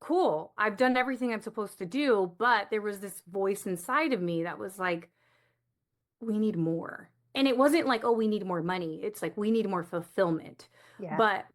cool. I've done everything I'm supposed to do. But there was this voice inside of me that was like, we need more. And it wasn't like, oh, we need more money. It's like, we need more fulfillment. Yeah. But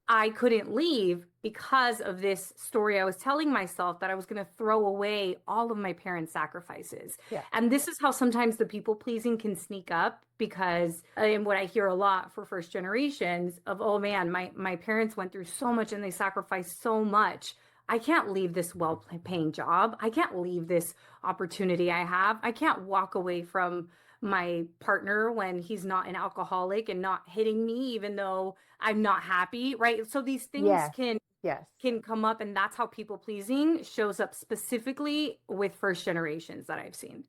I couldn't leave because of this story I was telling myself that I was going to throw away all of my parents' sacrifices. Yeah. And this is how sometimes the people pleasing can sneak up because, and what I hear a lot for first generations of, oh man, my parents went through so much and they sacrificed so much. I can't leave this well paying job. I can't leave this opportunity I have. I can't walk away from my partner when he's not an alcoholic and not hitting me, even though I'm not happy, right? So these things Yes. Yes. can come up, and that's how people pleasing shows up specifically with first generations that I've seen.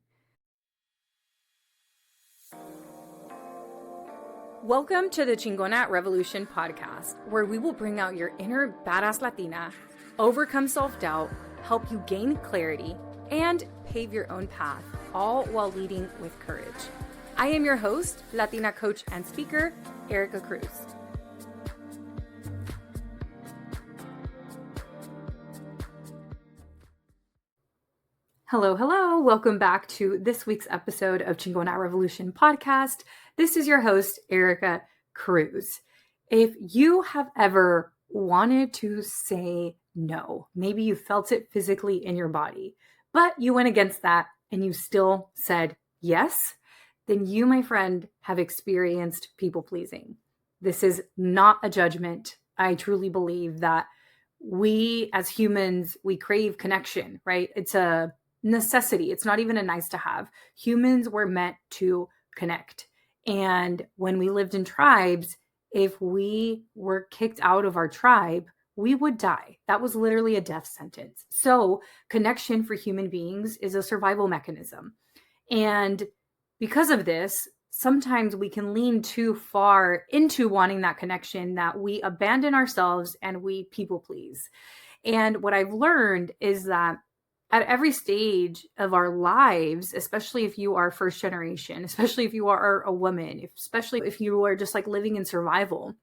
Welcome to the Chingona Revolution podcast, where we will bring out your inner badass Latina, overcome self-doubt, help you gain clarity, and pave your own path, all while leading with courage. I am your host, Latina coach and speaker, Erica Cruz. Hello, hello. Welcome back to this week's episode of Chingona Revolution podcast. This is your host, Erica Cruz. If you have ever wanted to say no, maybe you felt it physically in your body, but you went against that and you still said yes, then you, my friend, have experienced people pleasing. This is not a judgment. I truly believe that we as humans, we crave connection, right? It's a necessity. It's not even a nice to have. Humans were meant to connect. And when we lived in tribes, if we were kicked out of our tribe, we would die. That was literally a death sentence. So connection for human beings is a survival mechanism. And because of this, sometimes we can lean too far into wanting that connection that we abandon ourselves and we people please. And what I've learned is that at every stage of our lives, especially if you are first generation, especially if you are a woman, especially if you are just like living in survival,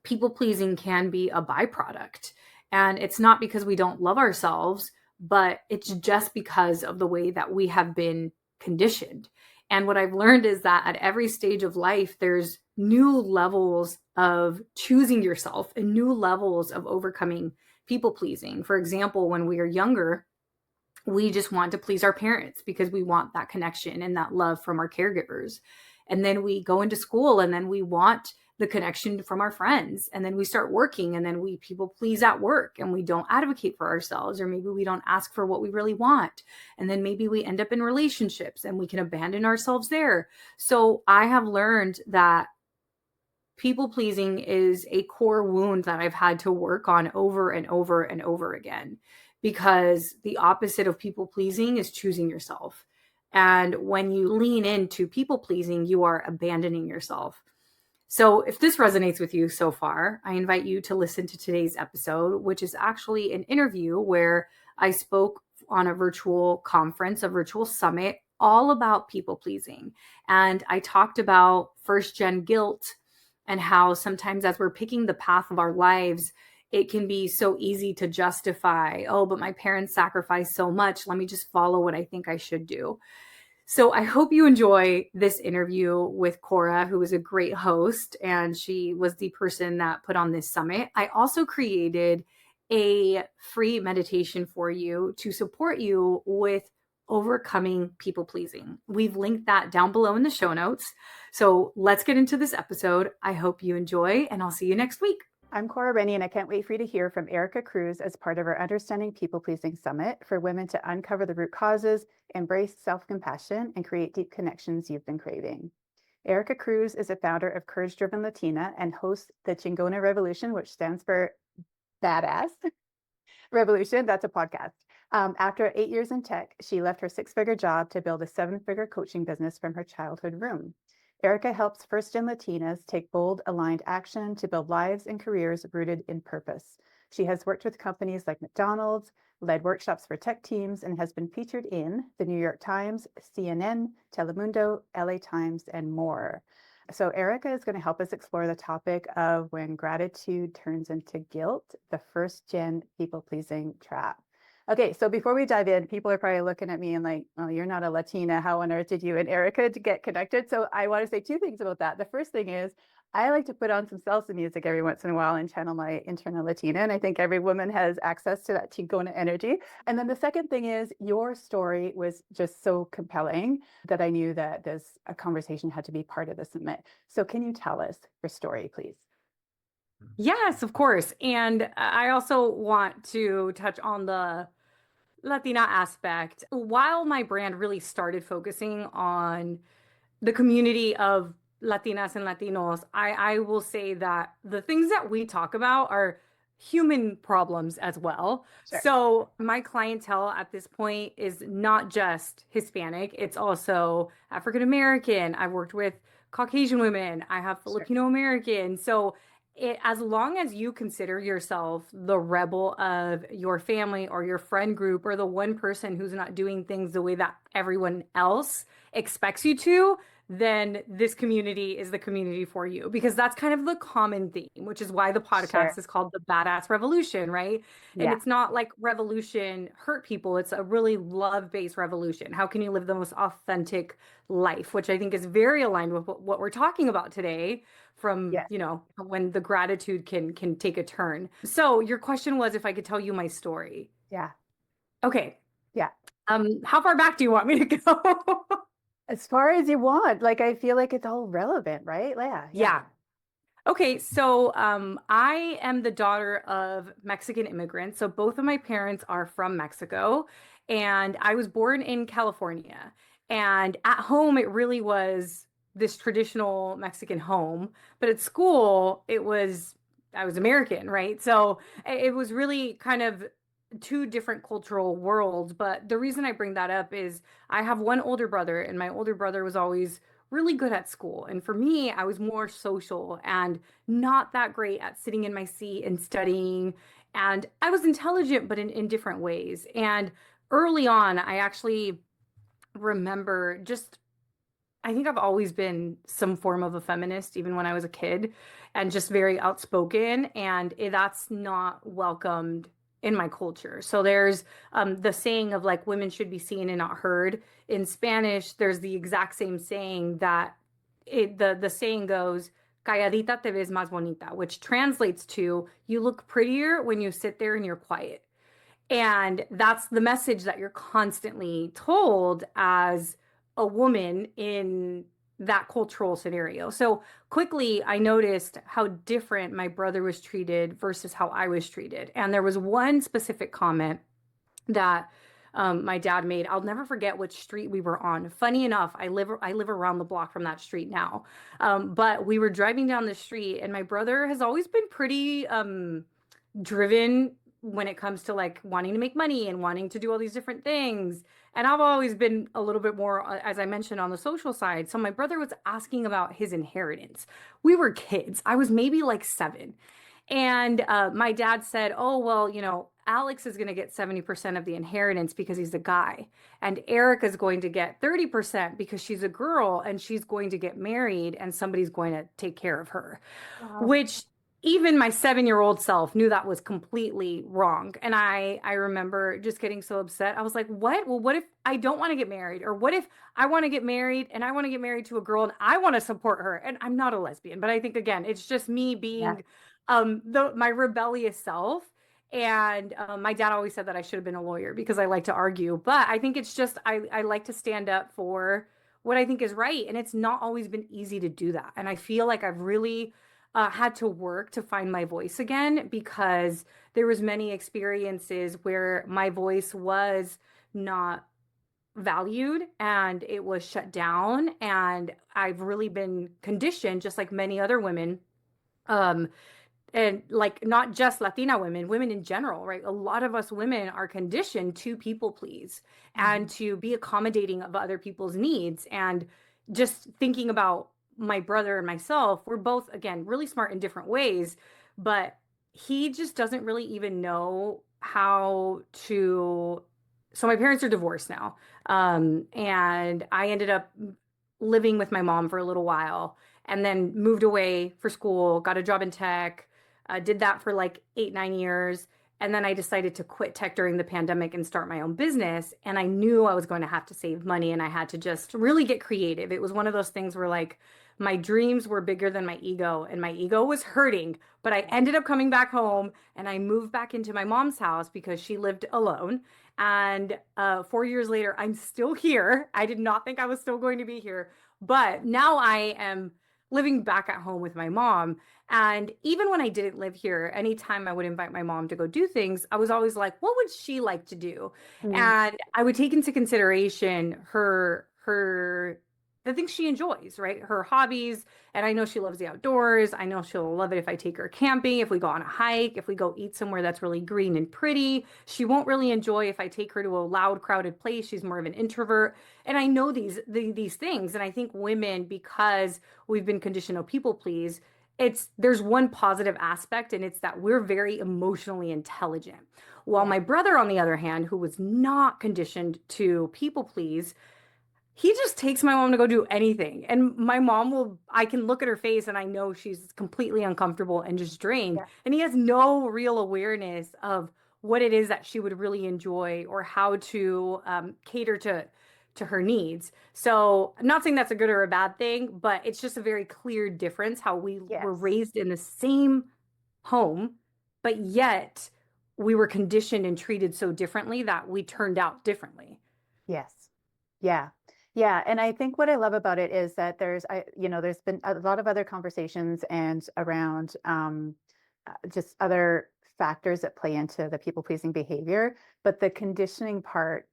people pleasing can be a byproduct. And it's not because we don't love ourselves, but it's just because of the way that we have been conditioned. And what I've learned is that at every stage of life, there's new levels of choosing yourself and new levels of overcoming people pleasing. For example, when we are younger, we just want to please our parents because we want that connection and that love from our caregivers. And then we go into school and then we want the connection from our friends. And then we start working and then we people please at work and we don't advocate for ourselves, or maybe we don't ask for what we really want. And then maybe we end up in relationships and we can abandon ourselves there. So I have learned that people pleasing is a core wound that I've had to work on over and over and over again, because the opposite of people pleasing is choosing yourself. And when you lean into people pleasing, you are abandoning yourself. So if this resonates with you so far, I invite you to listen to today's episode, which is actually an interview where I spoke on a virtual conference, a virtual summit, all about people pleasing. And I talked about first gen guilt and how sometimes as we're picking the path of our lives, it can be so easy to justify, oh, but my parents sacrificed so much. Let me just follow what I think I should do. So I hope you enjoy this interview with Cora, who is a great host, and she was the person that put on this summit. I also created a free meditation for you to support you with overcoming people pleasing. We've linked that down below in the show notes. So let's get into this episode. I hope you enjoy, and I'll see you next week. I'm Cora Rennie, and I can't wait for you to hear from Erica Cruz as part of our Understanding People Pleasing Summit for women to uncover the root causes, embrace self-compassion, and create deep connections you've been craving. Erica Cruz is a founder of Courage Driven Latina and hosts the Chingona Revolution, which stands for Badass Revolution. That's a podcast. After 8 years in tech, she left her 6-figure job to build a 7-figure coaching business from her childhood room. Erica helps first-gen Latinas take bold, aligned action to build lives and careers rooted in purpose. She has worked with companies like McDonald's, led workshops for tech teams, and has been featured in the New York Times, CNN, Telemundo, LA Times, and more. So Erica is going to help us explore the topic of when gratitude turns into guilt, the first gen people pleasing trap. Okay, so before we dive in, people are probably looking at me and like, oh, you're not a Latina. How on earth did you and Erica to get connected? So I want to say two things about that. The first thing is I like to put on some salsa music every once in a while and channel my internal Latina. And I think every woman has access to that Chingona energy. And then the second thing is your story was just so compelling that I knew that this a conversation had to be part of the summit. So can you tell us your story, please? Yes, of course. And I also want to touch on the Latina aspect. While my brand really started focusing on the community of Latinas and Latinos, I will say that the things that we talk about are human problems as well. Sure, So my clientele at this point is not just Hispanic, it's also African American. I've worked with Caucasian women, I have sure, Filipino American. So as long as you consider yourself the rebel of your family or your friend group or the one person who's not doing things the way that everyone else expects you to, then this community is the community for you because that's kind of the common theme, which is why the sure. podcast is called the Badass Revolution, right? And Yeah, it's not like revolution hurt people, it's a really love-based revolution. How can you live the most authentic life, which I think is very aligned with what we're talking about today from, yes, when the gratitude can take a turn. So your question was if I could tell you my story. yeah, Okay. yeah. How far back do you want me to go? As far as you want. Like I feel like it's all relevant, right? Yeah, yeah. Yeah. Okay, so I am the daughter of Mexican immigrants. So both of my parents are from Mexico, and I was born in California. And at home, it really was this traditional Mexican home, but at school, I was American, right? So it was really kind of two different cultural worlds. But the reason I bring that up is I have one older brother, and my older brother was always really good at school. And for me, I was more social and not that great at sitting in my seat and studying. And I was intelligent, but in different ways. And early on, I actually remember I think I've always been some form of a feminist, even when I was a kid, and just very outspoken. And that's not welcomed in my culture. So there's the saying of like women should be seen and not heard. In Spanish, there's the exact same saying that the saying goes, calladita te ves más bonita, which translates to you look prettier when you sit there and you're quiet. And that's the message that you're constantly told as a woman in that cultural scenario. So quickly, I noticed how different my brother was treated versus how I was treated. And there was one specific comment that my dad made. I'll never forget which street we were on. Funny enough, I live around the block from that street now. But we were driving down the street, and my brother has always been pretty driven when it comes to like wanting to make money and wanting to do all these different things. And I've always been a little bit more, as I mentioned, on the social side. So my brother was asking about his inheritance. We were kids. I was maybe like 7. And my dad said, oh, well, Alex is going to get 70% of the inheritance because he's a guy. And Eric is going to get 30% because she's a girl and she's going to get married and somebody's going to take care of her, Wow. which even my 7-year-old self knew that was completely wrong. And I remember just getting so upset. I was like, what? Well, what if I don't want to get married? Or what if I want to get married and I want to get married to a girl and I want to support her? And I'm not a lesbian, but I think again, it's just me Yeah. being my rebellious self. And my dad always said that I should have been a lawyer because I like to argue. But I think it's just I like to stand up for what I think is right. And it's not always been easy to do that. And I feel like I've really had to work to find my voice again because there was many experiences where my voice was not valued and it was shut down. And I've really been conditioned, just like many other women, um, and like not just Latina women, women in general, right? A lot of us women are conditioned to people please and Mhm. to be accommodating of other people's needs. And just thinking about my brother and myself, we're both, again, really smart in different ways, but he just doesn't really even know how to. So my parents are divorced now. And I ended up living with my mom for a little while. and then moved away for school, got a job in tech, did that for like 8, 9 years. And then I decided to quit tech during the pandemic and start my own business. And I knew I was going to have to save money and I had to just really get creative. It was one of those things where like my dreams were bigger than my ego and my ego was hurting. But I ended up coming back home and I moved back into my mom's house because she lived alone. And 4 years later, I'm still here. I did not think I was still going to be here. But now I am living back at home with my mom. And even when I didn't live here, anytime I would invite my mom to go do things, I was always like, what would she like to do? Mm, And I would take into consideration her the things she enjoys, right? Her hobbies. And I know she loves the outdoors. I know she'll love it if I take her camping, if we go on a hike, if we go eat somewhere that's really green and pretty. She won't really enjoy if I take her to a loud, crowded place. She's more of an introvert. And I know these things. And I think women, because we've been conditioned to people please, there's one positive aspect, and it's that we're very emotionally intelligent. While yeah. my brother, on the other hand, who was not conditioned to people please, he just takes my mom to go do anything. And my mom will, I can look at her face and I know she's completely uncomfortable and just drained. Yeah. And he has no real awareness of what it is that she would really enjoy or how to cater to her needs. So I'm not saying that's a good or a bad thing, but it's just a very clear difference how we were Yes. raised in the same home, but yet we were conditioned and treated so differently that we turned out differently. Yes. Yeah. Yeah. And I think what I love about it is that there's been a lot of other conversations and around just other factors that play into the people pleasing behavior. But the conditioning part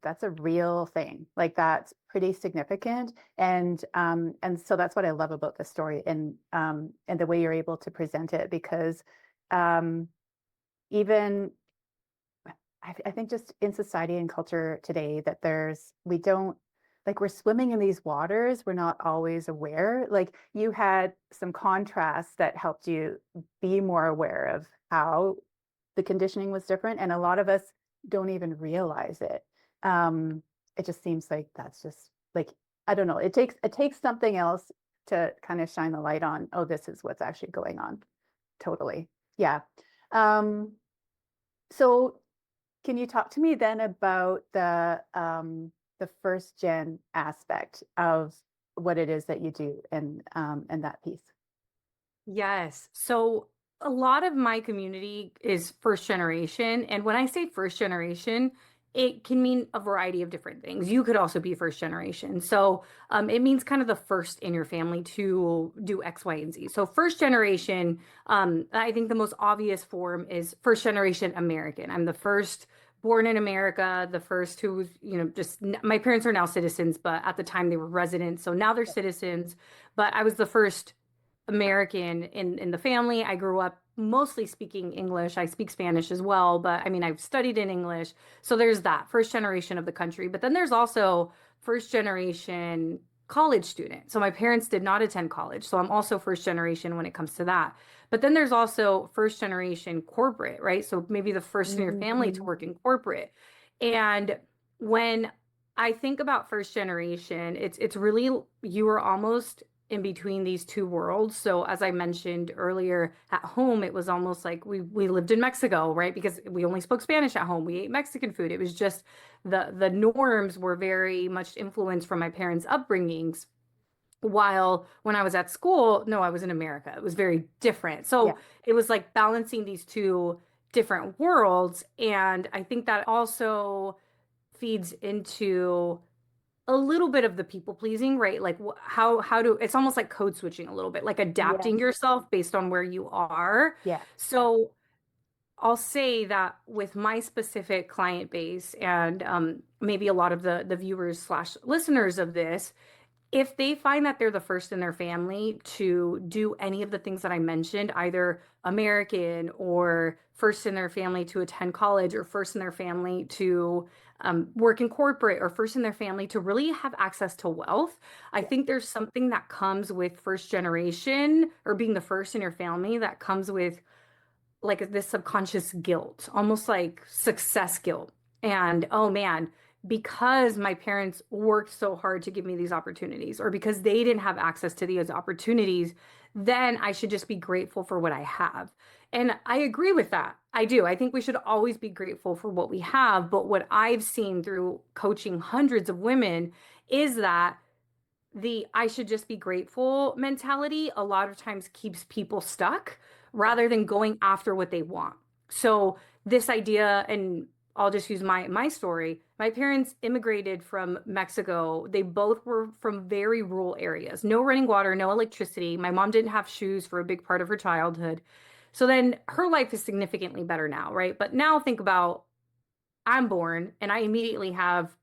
that's a real thing. Like that's pretty significant. And so that's what I love about the story and the way you're able to present it because um, even I think just in society and culture today that we don't like we're swimming in these waters, we're not always aware. Like you had some contrasts that helped you be more aware of how the conditioning was different. And a lot of us don't even realize it. It just seems like that's just like, I don't know, it takes something else to kind of shine the light on, oh, this is what's actually going on. Totally. Yeah. Um, so can you talk to me then about the first gen aspect of what it is that you do and that piece? Yes. So a lot of my community is first generation. And when I say first generation, it can mean a variety of different things. You could also be first generation. So it means kind of the first in your family to do X, Y, and Z. So first generation, I think the most obvious form is first generation American. I'm the first born in America, the first who was, just my parents are now citizens, but at the time they were residents. So now they're citizens. But I was the first American in the family. I grew up mostly speaking English. I speak Spanish as well, but I mean, I've studied in English. So there's that first generation of the country. But then there's also first generation college student. So my parents did not attend college. So I'm also first generation when it comes to that. But then there's also first generation corporate, right? So maybe the first in your family to Mhm. work in corporate. And when I think about first generation, it's really you are almost in between these two worlds. So as I mentioned earlier, at home it was almost like we lived in Mexico, right? Because we only spoke Spanish at home. We ate Mexican food. It was just the norms were very much influenced from my parents' upbringings. While when I was at school, no, I was in America. It was very different. Yeah. So it was like balancing these two different worlds. And I think that also feeds into a little bit of the people pleasing, right? Like how do it's almost like code switching a little bit, like adapting Yes. yourself based on where you are. Yeah. So I'll say that with my specific client base and maybe a lot of the viewers slash listeners of this, if they find that they're the first in their family to do any of the things that I mentioned, either American or first in their family to attend college or first in their family to work in corporate or first in their family to really have access to wealth, I Yeah. think there's something that comes with first generation or being the first in your family that comes with like this subconscious guilt, almost like success guilt. And oh man, because my parents worked so hard to give me these opportunities, or because they didn't have access to these opportunities, then I should just be grateful for what I have. And I agree with that. I do. I think we should always be grateful for what we have. But what I've seen through coaching hundreds of women is that the I should just be grateful mentality a lot of times keeps people stuck Yeah. rather than going after what they want. So this idea, and I'll just use my story. My parents immigrated from Mexico. They both were from very rural areas. No running water, no electricity. My mom didn't have shoes for a big part of her childhood. So then her life is significantly better now, right? But now think about I'm born and I immediately have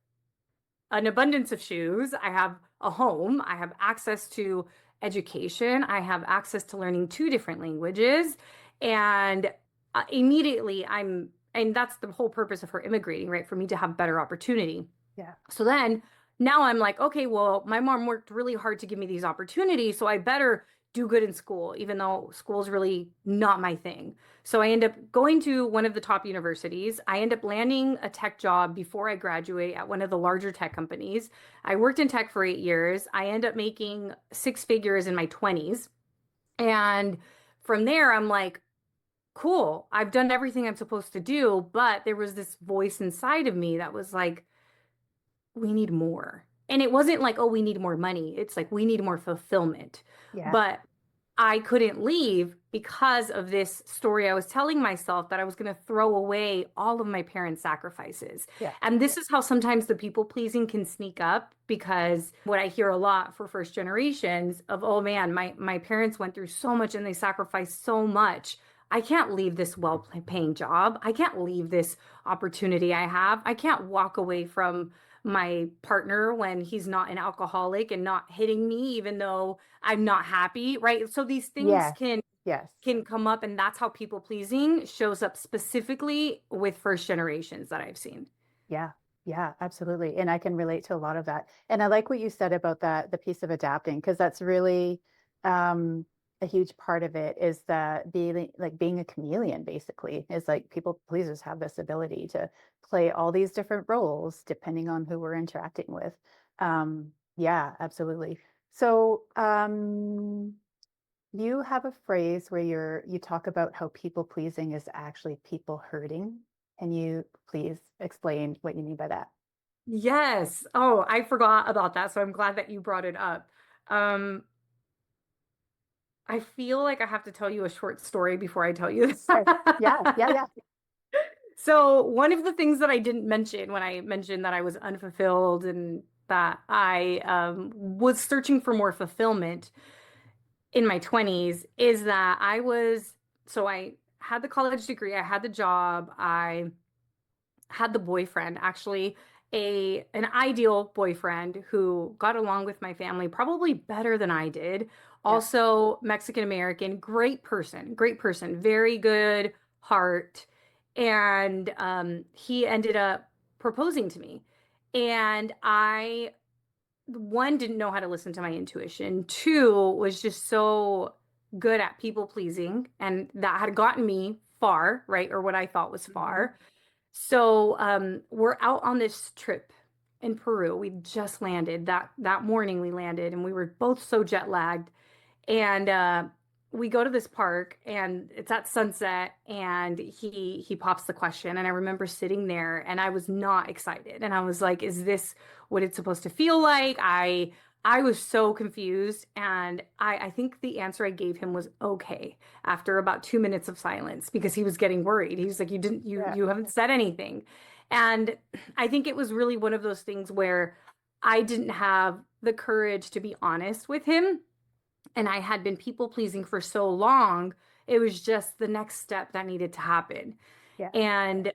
an abundance of shoes. I have a home. I have access to education. I have access to learning two different languages. And immediately and that's the whole purpose of her immigrating, right? For me to have better opportunity. Yeah. So then now I'm like, okay, well, my mom worked really hard to give me these opportunities, so I better do good in school, even though school's really not my thing. So I end up going to one of the top universities. I end up landing a tech job before I graduate at one of the larger tech companies. I worked in tech for 8 years. I end up making six figures in my 20s. And from there, I'm like, cool, I've done everything I'm supposed to do. But there was this voice inside of me that was like, we need more. And it wasn't like, oh, we need more money. It's like, we need more fulfillment. Yeah. But I couldn't leave because of this story I was telling myself that I was going to throw away all of my parents' sacrifices. Yeah. And this is how sometimes the people pleasing can sneak up because what I hear a lot for first generations of, oh man, my parents went through so much and they sacrificed so much. I can't leave this well-paying job. I can't leave this opportunity I have. I can't walk away from my partner when he's not an alcoholic and not hitting me, even though I'm not happy, right? So these things Yes. can Yes. can come up, and that's how people pleasing shows up specifically with first generations that I've seen. Yeah, yeah, absolutely. And I can relate to a lot of that. And I like what you said about that, the piece of adapting, because that's really a huge part of it is that being a chameleon, basically, is like people pleasers have this ability to play all these different roles depending on who we're interacting with. Yeah, absolutely. So you have a phrase where you talk about how people pleasing is actually people hurting. Can you please explain what you mean by that? Yes. Oh, I forgot about that, so I'm glad that you brought it up. Um, I feel like I have to tell you a short story before I tell you this. Sure. Yeah, yeah, yeah, So, one of the things that I didn't mention when I mentioned that I was unfulfilled and that I was searching for more fulfillment in my 20s is that so I had the college degree, I had the job, I had the boyfriend, actually an ideal boyfriend who got along with my family probably better than I did. yeah, Also Mexican American, great person, very good heart. And he ended up proposing to me. And I, one, didn't know how to listen to my intuition. Two, was just so good at people pleasing. And that had gotten me far, right? Or what I thought was mhm, far. So we're out on this trip in Peru. We just landed that morning. We landed, and we were both so jet lagged. And we go to this park, and it's at sunset. And he pops the question, and I remember sitting there, and I was not excited. And I was like, "Is this what it's supposed to feel like?" I was so confused, and I think the answer I gave him was okay after about 2 minutes of silence because he was getting worried. He was like, yeah, you haven't said anything." And I think it was really one of those things where I didn't have the courage to be honest with him. And I had been people pleasing for so long, it was just the next step that needed to happen. yeah, And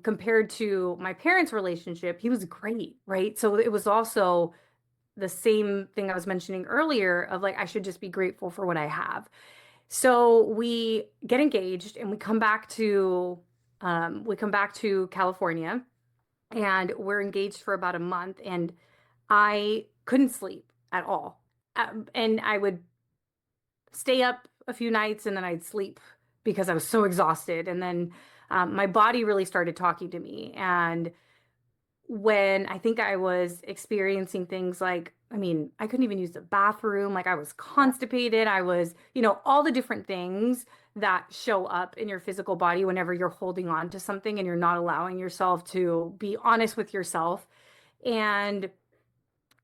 compared to my parents' relationship, he was great, right? So it was also the same thing I was mentioning earlier of like, I should just be grateful for what I have. So we get engaged and we come back to California, and we're engaged for about a month, and I couldn't sleep at all. And I would stay up a few nights and then I'd sleep because I was so exhausted. And then my body really started talking to me. And when I think I was experiencing things like, I mean, I couldn't even use the bathroom. Like I was Yeah. constipated. I was, all the different things that show up in your physical body whenever you're holding on to something and you're not allowing yourself to be honest with yourself. And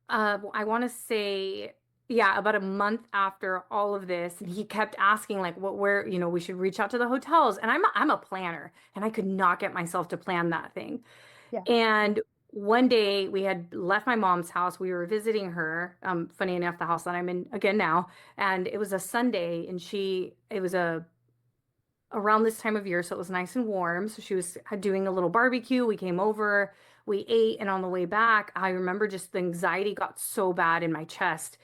I want to say, yeah, about a month after all of this, and he kept asking like what where, we should reach out to the hotels. And I'm a planner and I could not get myself to plan that thing. Yeah. And one day we had left my mom's house. We were visiting her, funny enough, the house that I'm in again now. And it was a Sunday and it was around this time of year, so it was nice and warm. So she was doing a little barbecue. We came over, we ate, and on the way back, I remember just the anxiety got so bad in my chest.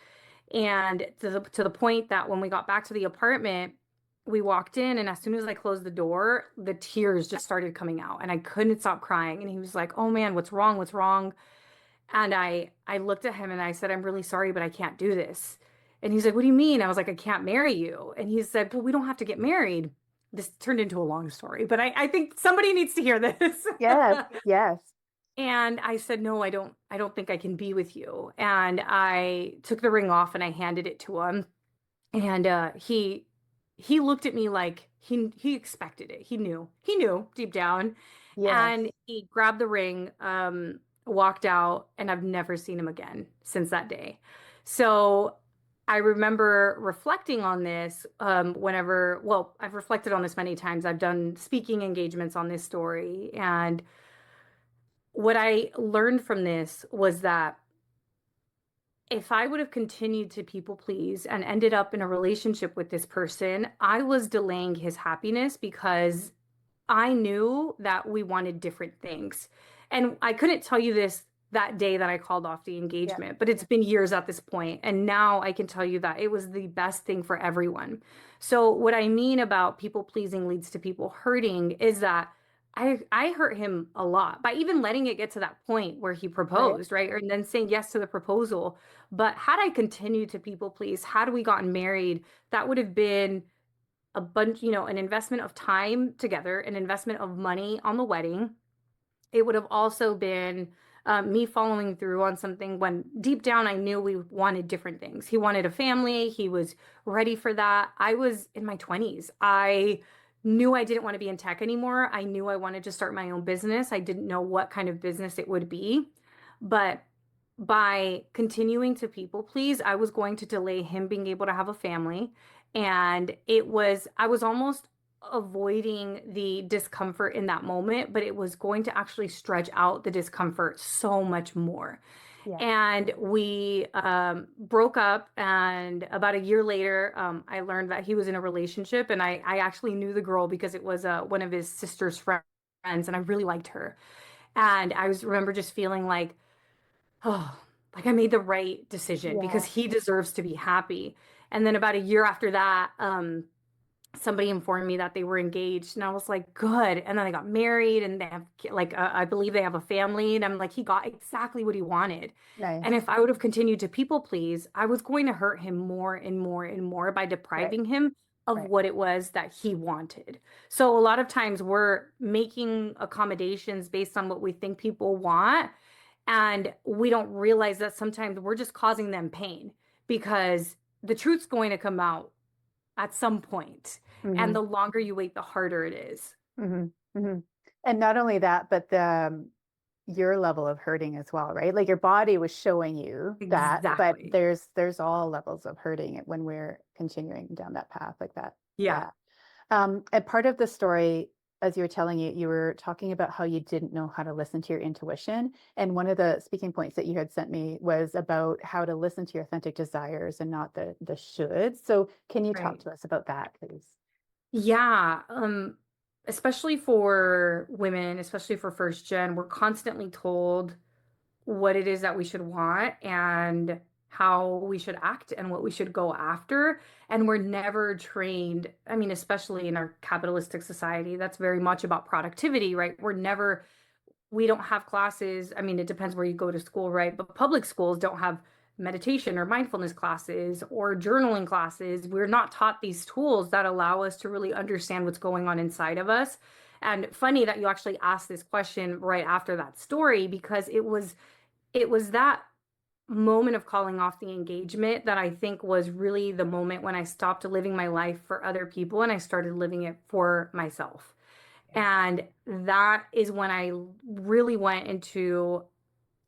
And to the point that when we got back to the apartment, we walked in, and as soon as I closed the door, the tears just started coming out, and I couldn't stop crying. And he was like, "Oh man, what's wrong? What's wrong?" And I looked at him and I said, "I'm really sorry, but I can't do this." And he's like, "What do you mean?" I was like, "I can't marry you." And he said, "Well, we don't have to get married." This turned into a long story, but I think somebody needs to hear this. Yes. Yes. And I said, "No, I don't think I can be with you." And I took the ring off and I handed it to him. And he looked at me like he expected it. He knew deep down. Yes. And he grabbed the ring, walked out, and I've never seen him again since that day. So I remember reflecting on this well, I've reflected on this many times. I've done speaking engagements on this story. And what I learned from this was that if I would have continued to people please and ended up in a relationship with this person, I was delaying his happiness because I knew that we wanted different things. And I couldn't tell you this that day that I called off the Yeah. engagement, but it's been years at this point. And now I can tell you that it was the best thing for everyone. So, what I mean about people pleasing leads to people hurting is that I hurt him a lot by even letting it get to that point where he Right. proposed, right? And then saying yes to the proposal. But had I continued to people please, had we gotten married, that would have been a bunch, an investment of time together, an investment of money on the wedding. It would have also been me following through on something when deep down I knew we wanted different things. He wanted a family. He was ready for that. I was in my 20s. I knew I didn't want to be in tech anymore. I knew I wanted to start my own business. I didn't know what kind of business it would be. But by continuing to people please, I was going to delay him being able to have a family. And I was almost avoiding the discomfort in that moment, but it was going to actually stretch out the discomfort so much more. Yeah. And we broke up, and about a year later, I learned that he was in a relationship, and I actually knew the girl because it was one of his sister's friends, and I really liked her. And remember just feeling like, oh, like I made the right decision because Yeah. he deserves to be happy. And then about a year after that, somebody informed me that they were engaged, and I was like, good. And then they got married, and they have like I believe they have a family, and I'm like, he got exactly what he wanted. And Nice. if I would have continued to people please, I was going to hurt him more and more and more by Right. depriving him of Right. what it was that he wanted. So a lot of times we're making accommodations based on what we think people want, and we don't realize that sometimes we're just causing them pain because the truth's going to come out at some point. And Hmm. the longer you wait, the harder it is. Hmm. Hmm. And not only that, but your level of hurting as well, right? Like your body was showing you that, but Exactly. there's all levels of hurting it when we're continuing down that path like that. Yeah. Yeah. And part of the story, as you were telling it, you were talking about how you didn't know how to listen to your intuition. And one of the speaking points that you had sent me was about how to listen to your authentic desires and not the shoulds. So can you talk Right. to us about that, please? Yeah. Especially for women, especially for first gen, we're constantly told what it is that we should want and how we should act and what we should go after. And we're never trained. I mean, especially in our capitalistic society, that's very much about productivity, right? We don't have classes. I mean, it depends where you go to school, right? But public schools don't have meditation or mindfulness classes or journaling classes. We're not taught these tools that allow us to really understand what's going on inside of us And funny that you actually asked this question right after that story, because it was that moment of calling off the engagement that I think was really the moment when I stopped living my life for other people and I started living it for myself. And that is when I really went into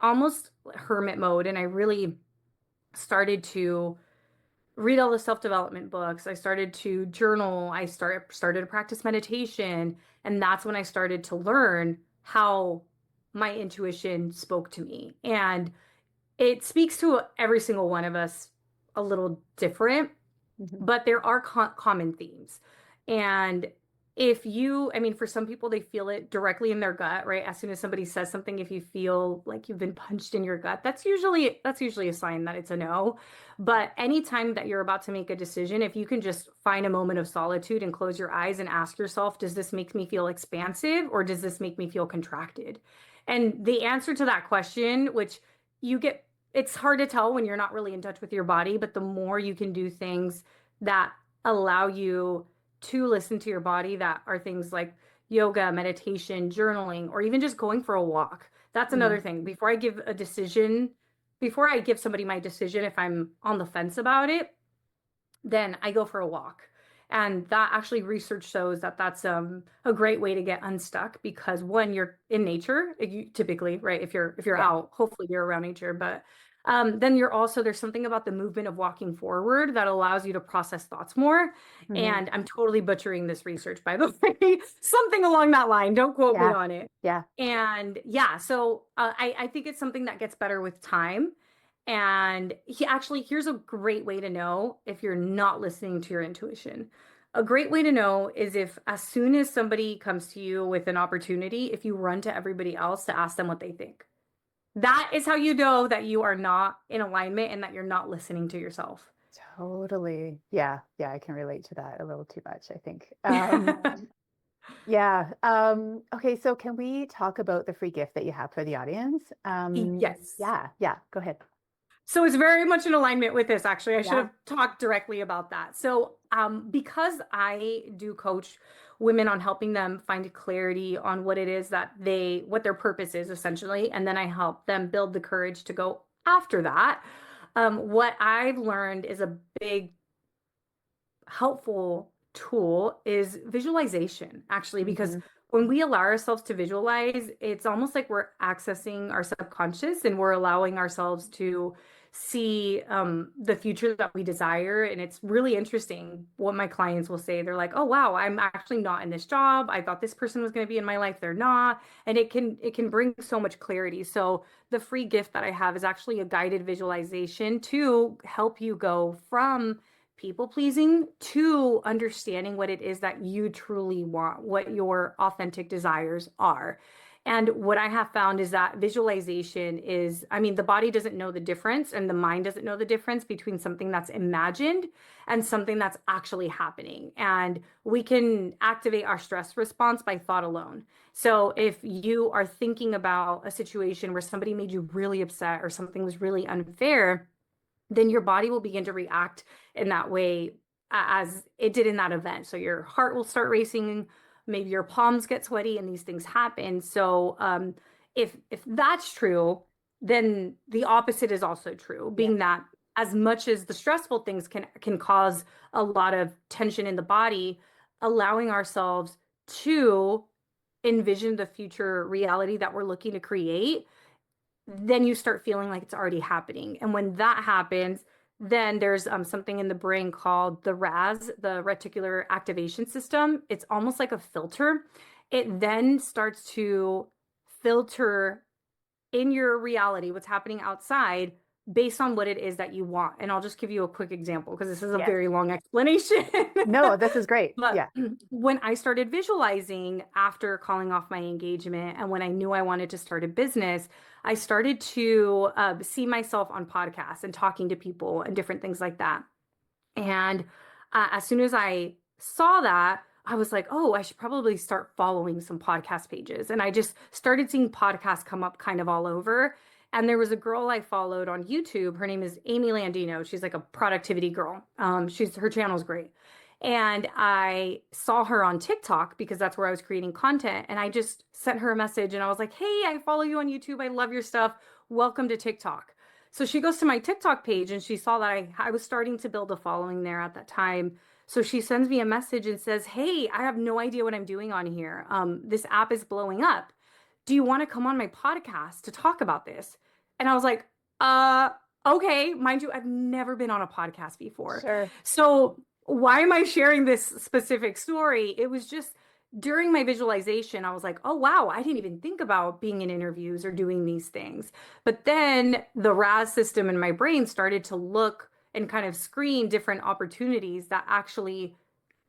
almost hermit mode, and I really started to read all the self-development books. I started to journal. I started to practice meditation, and that's when I started to learn how my intuition spoke to me. And it speaks to every single one of us a little different, Mhm. but there are common themes. And if you, I mean, for some people, they feel it directly in their gut, right? As soon as somebody says something, if you feel like you've been punched in your gut, that's usually a sign that it's a no. But anytime that you're about to make a decision, if you can just find a moment of solitude and close your eyes and ask yourself, does this make me feel expansive or does this make me feel contracted? And the answer to that question, which you get, it's hard to tell when you're not really in touch with your body, but the more you can do things that allow you to listen to your body, that are things like yoga, meditation, journaling, or even just going for a walk. That's another Mm. thing. Before I give somebody my decision, if I'm on the fence about it, then I go for a walk. And that actually research shows that that's a great way to get unstuck, because one, you're in nature, typically, right? If you're Yeah. out, hopefully you're around nature, but then you're also, there's something about the movement of walking forward that allows you to process thoughts more. Mhm. And I'm totally butchering this research, by the way, something along that line. Don't quote me Yeah. on it. Yeah. And yeah, so I think it's something that gets better with time. And here's a great way to know if you're not listening to your intuition. A great way to know is if, as soon as somebody comes to you with an opportunity, if you run to everybody else to ask them what they think. That is how you know that you are not in alignment and that you're not listening to yourself. Totally. Yeah. Yeah. I can relate to that a little too much, I think. Yeah. Okay. So can we talk about the free gift that you have for the audience? Yes. Yeah. Yeah. Go ahead. So it's very much in alignment with this, actually. I should Yeah. have talked directly about that. So, because I do coach women on helping them find clarity on what it is what their purpose is, essentially, and then I help them build the courage to go after that. What I've learned is a big helpful tool is visualization, actually, because Hmm. when we allow ourselves to visualize, it's almost like we're accessing our subconscious and we're allowing ourselves to see the future that we desire. And it's really interesting what my clients will say. They're like, "Oh, wow, I'm actually not in this job. I thought this person was going to be in my life. They're not." And it can bring so much clarity. So the free gift that I have is actually a guided visualization to help you go from people pleasing to understanding what it is that you truly want, what your authentic desires are. And what I have found is that visualization is, I mean, the body doesn't know the difference and the mind doesn't know the difference between something that's imagined and something that's actually happening. And we can activate our stress response by thought alone. So if you are thinking about a situation where somebody made you really upset or something was really unfair, then your body will begin to react in that way as it did in that event. So your heart will start racing, maybe your palms get sweaty, and these things happen. So if that's true, then the opposite is also true, Yeah. being that as much as the stressful things can cause a lot of tension in the body, allowing ourselves to envision the future reality that we're looking to create, then you start feeling like it's already happening. And when that happens, then there's something in the brain called the RAS, the reticular activation system. It's almost like a filter. It then starts to filter in your reality what's happening outside based on what it is that you want. And I'll just give you a quick example because this is a Yes. very long explanation. No, this is great. But Yeah. when I started visualizing after calling off my engagement and when I knew I wanted to start a business, I started to see myself on podcasts and talking to people and different things like that. And as soon as I saw that, I was like, oh, I should probably start following some podcast pages. And I just started seeing podcasts come up kind of all over. And there was a girl I followed on YouTube. Her name is Amy Landino. She's like a productivity girl. Her channel's great. And I saw her on TikTok because that's where I was creating content. And I just sent her a message and I was like, hey, I follow you on YouTube. I love your stuff. Welcome to TikTok. So she goes to my TikTok page and she saw that I was starting to build a following there at that time. So she sends me a message and says, hey, I have no idea what I'm doing on here. This app is blowing up. Do you want to come on my podcast to talk about this? And I was like, uh, okay. Mind you, I've never been on a podcast before. Sure. So why am I sharing this specific story? It was just during my visualization, I was like, oh, wow, I didn't even think about being in interviews or doing these things. But then the RAS system in my brain started to look and kind of screen different opportunities that actually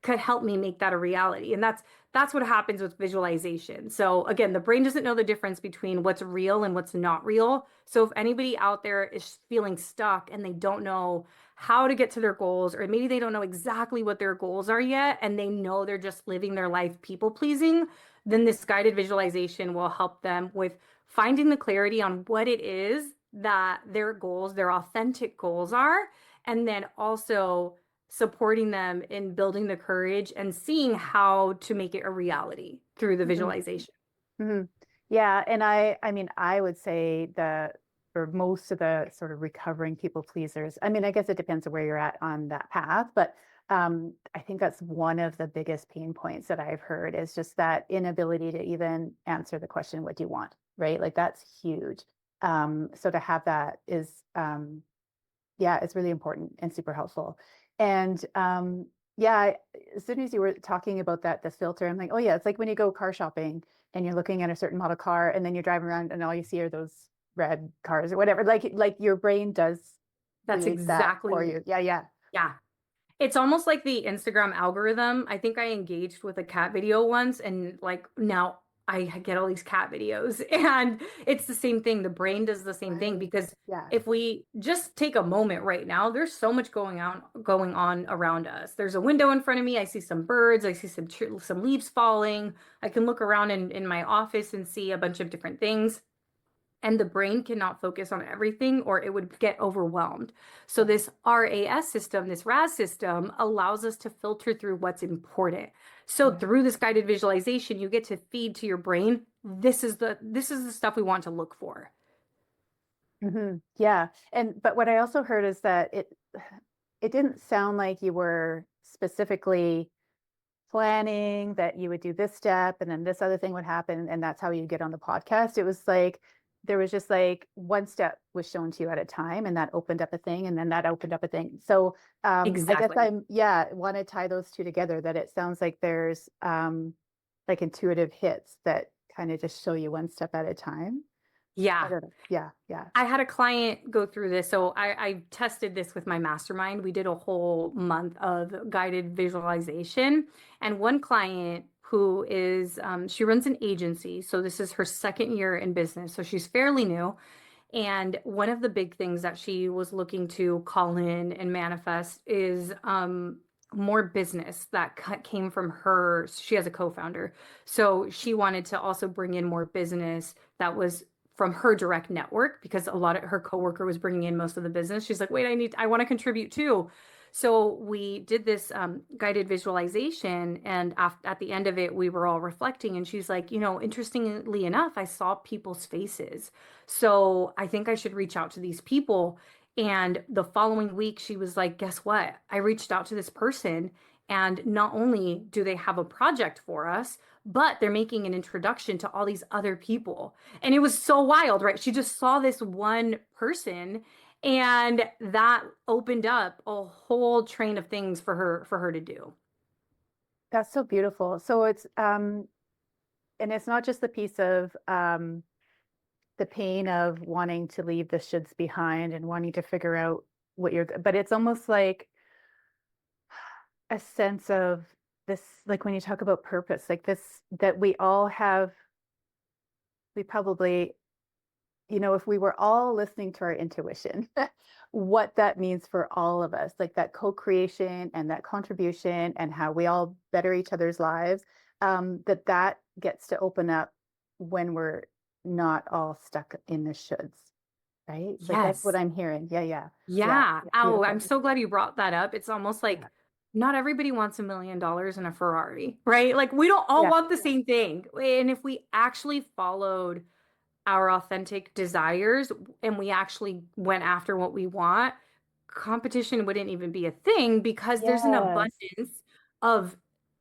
could help me make that a reality. And that's what happens with visualization. So again, the brain doesn't know the difference between what's real and what's not real. So if anybody out there is feeling stuck and they don't know how to get to their goals, or maybe they don't know exactly what their goals are yet, and they know they're just living their life people pleasing, then this guided visualization will help them with finding the clarity on what it is that their goals, their authentic goals are, and then also supporting them in building the courage and seeing how to make it a reality through the Mhm. visualization. Mhm. Yeah, and I mean, I would say that for most of the sort of recovering people pleasers, I mean, I guess it depends on where you're at on that path, but I think that's one of the biggest pain points that I've heard is just that inability to even answer the question, what do you want? Right? Like that's huge. So to have that is yeah, it's really important and super helpful. And yeah, as soon as you were talking about that, the filter, I'm like, oh yeah, it's like when you go car shopping and you're looking at a certain model car and then you're driving around and all you see are those red cars or whatever. Like your brain does That's create that exactly, for you. Yeah, yeah. yeah. It's almost like the Instagram algorithm. I think I engaged with a cat video once, and like now I get all these cat videos, and it's the same thing. The brain does the same thing Right. because Yeah. if we just take a moment right now, there's so much going on around us. There's a window in front of me. I see some birds. I see some leaves falling. I can look around in my office and see a bunch of different things. And the brain cannot focus on everything or it would get overwhelmed. So Yeah. this RAS system, this RAS system allows us to filter through what's important. So Yeah. through this guided visualization, you get to feed to your brain, this is the stuff we want to look for. Yeah. And but what I also heard is that it didn't sound like you were specifically planning that you would do this step and then this other thing would happen and that's how you get on the podcast. It was like there was just like one step was shown to you at a time and that opened up a thing and then that opened up a thing. So I guess Exactly. I'm yeah, want to tie those two together that it sounds like there's like intuitive hits that kind of just show you one step at a time. I Yeah. don't know. Yeah, yeah. I had a client go through this. So I tested this with my mastermind. We did a whole month of guided visualization. And one client who is, she runs an agency. So this is her second year in business. So she's fairly new. And one of the big things that she was looking to call in and manifest is more business that came from her. She has a co-founder. So she wanted to also bring in more business that was from her direct network because a lot of her coworker was bringing in most of the business. She's like, wait, I want to contribute too. So we did this guided visualization, and at the end of it, we were all reflecting. And she's like, interestingly enough, I saw people's faces. So I think I should reach out to these people. And the following week, she was like, guess what? I reached out to this person, and not only do they have a project for us, but they're making an introduction to all these other people. And it was so wild, right? She just saw this one person and that opened up a whole train of things for her to do. That's so beautiful. So it's and it's not just the piece of the pain of wanting to leave the shoulds behind and wanting to figure out what you're, but it's almost like a sense of this, like when you talk about purpose, like this, that we all have, we probably, if we were all listening to our intuition, what that means for all of us, like that co-creation and that contribution and how we all better each other's lives, that gets to open up when we're not all stuck in the shoulds, right? Like that's what Yes. I'm hearing. Yeah, yeah, yeah, Yeah. yeah. Oh, I'm Beautiful. so glad you brought that up. It's almost like Yeah. not everybody wants $1 million in a Ferrari, right? Like we don't all Yeah. want the same thing. And if we actually followed our authentic desires and we actually went after what we want, competition wouldn't even be a thing because there's an Yes. abundance of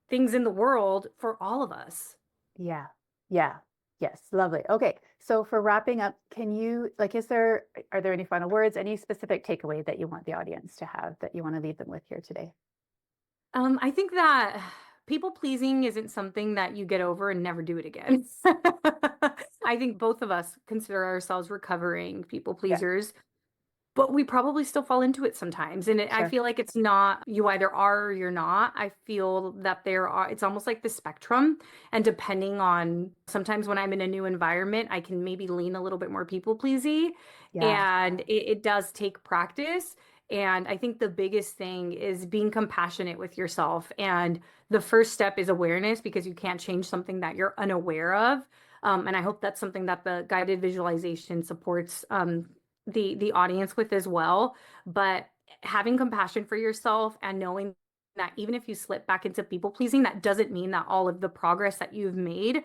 things in the world for all of us. Yeah. Yeah. Yes. Lovely. Okay. So for wrapping up, can you like, are there any final words, any specific takeaway that you want the audience to have that you want to leave them with here today? I think that people pleasing isn't something that you get over and never do it again. I think both of us consider ourselves recovering people Yeah. pleasers. But we probably still fall into it sometimes. And I Sure. feel like it's not, you either are or you're not. I feel that it's almost like the spectrum. And depending on sometimes when I'm in a new environment, I can maybe lean a little bit more people pleasy. Yeah. And it does take practice. And I think the biggest thing is being compassionate with yourself. And the first step is awareness because you can't change something that you're unaware of. And I hope that's something that the guided visualization supports the audience with as well. But having compassion for yourself and knowing that even if you slip back into people pleasing, that doesn't mean that all of the progress that you've made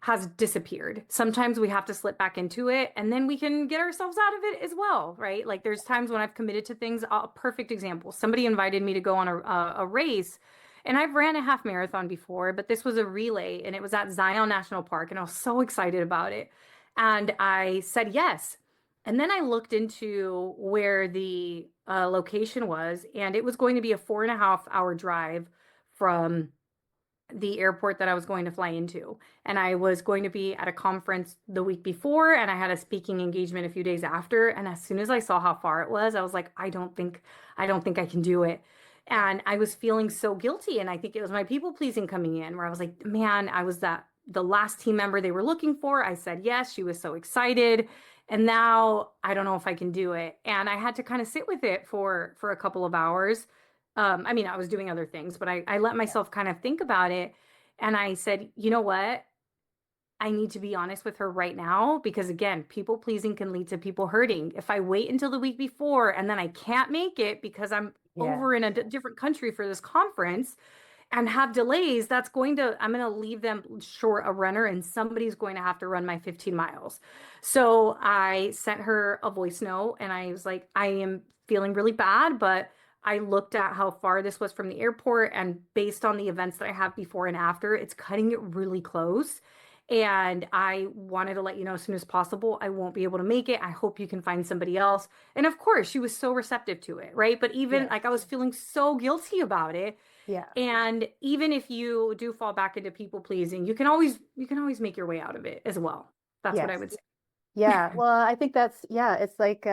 has disappeared. Sometimes we have to slip back into it and then we can get ourselves out of it as well, right? Like there's times when I've committed to things. A perfect example, somebody invited me to go on a race, and I've ran a half marathon before, but this was a relay and it was at Zion National Park and I was so excited about it. And I said yes. And then I looked into where the location was, and it was going to be a 4.5 hour drive from the airport that I was going to fly into. And I was going to be at a conference the week before, and I had a speaking engagement a few days after. And as soon as I saw how far it was, I was like, I don't think I can do it. And I was feeling so guilty. And I think it was my people pleasing coming in where I was like, man, I was the last team member they were looking for. I said yes. She was so excited. And now I don't know if I can do it. And I had to kind of sit with it for a couple of hours. I mean, I was doing other things, but I let Yeah. myself kind of think about it. And I said, you know what? I need to be honest with her right now because, again, people pleasing can lead to people hurting. If I wait until the week before and then I can't make it because I'm Yeah. over in a different country for this conference, and have delays, I'm going to leave them short a runner and somebody's going to have to run my 15 miles. So I sent her a voice note and I was like, I am feeling really bad, but I looked at how far this was from the airport, and based on the events that I have before and after, it's cutting it really close. And I wanted to let you know as soon as possible, I won't be able to make it. I hope you can find somebody else. And of course, she was so receptive to it, right? But even Yes. like I was feeling so guilty about it, Yeah. and even if you do fall back into people pleasing, you can always make your way out of it as well. That's what I Yes. would say. Yeah. Well, I think that's, yeah, it's like,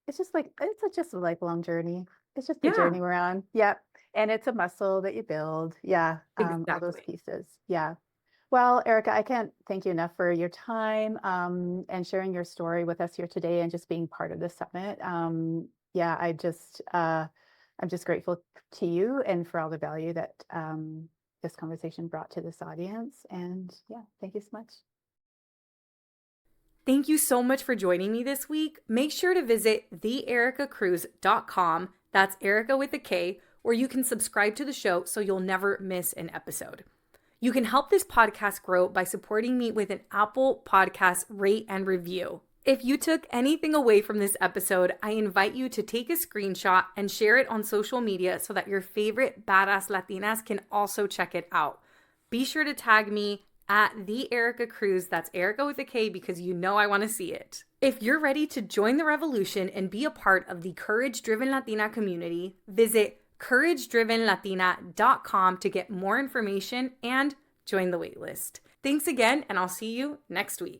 it's just like just a lifelong journey. It's just the Yeah, journey we're on. Yeah. And it's a muscle that you build. Yeah. All those exactly. pieces. Yeah. Well, Erica, I can't thank you enough for your time and sharing your story with us here today and just being part of the summit. Yeah, I'm just grateful to you and for all the value that this conversation brought to this audience. And yeah, thank you so much. Thank you so much for joining me this week. Make sure to visit theericacruz.com. That's Erica with a K, where you can subscribe to the show so you'll never miss an episode. You can help this podcast grow by supporting me with an Apple Podcast rate and review. If you took anything away from this episode, I invite you to take a screenshot and share it on social media so that your favorite badass Latinas can also check it out. Be sure to tag me at the Erica Cruz. That's Erica with a K, because you know I want to see it. If you're ready to join the revolution and be a part of the Courage Driven Latina community, visit couragedrivenlatina.com to get more information and join the waitlist. Thanks again, and I'll see you next week.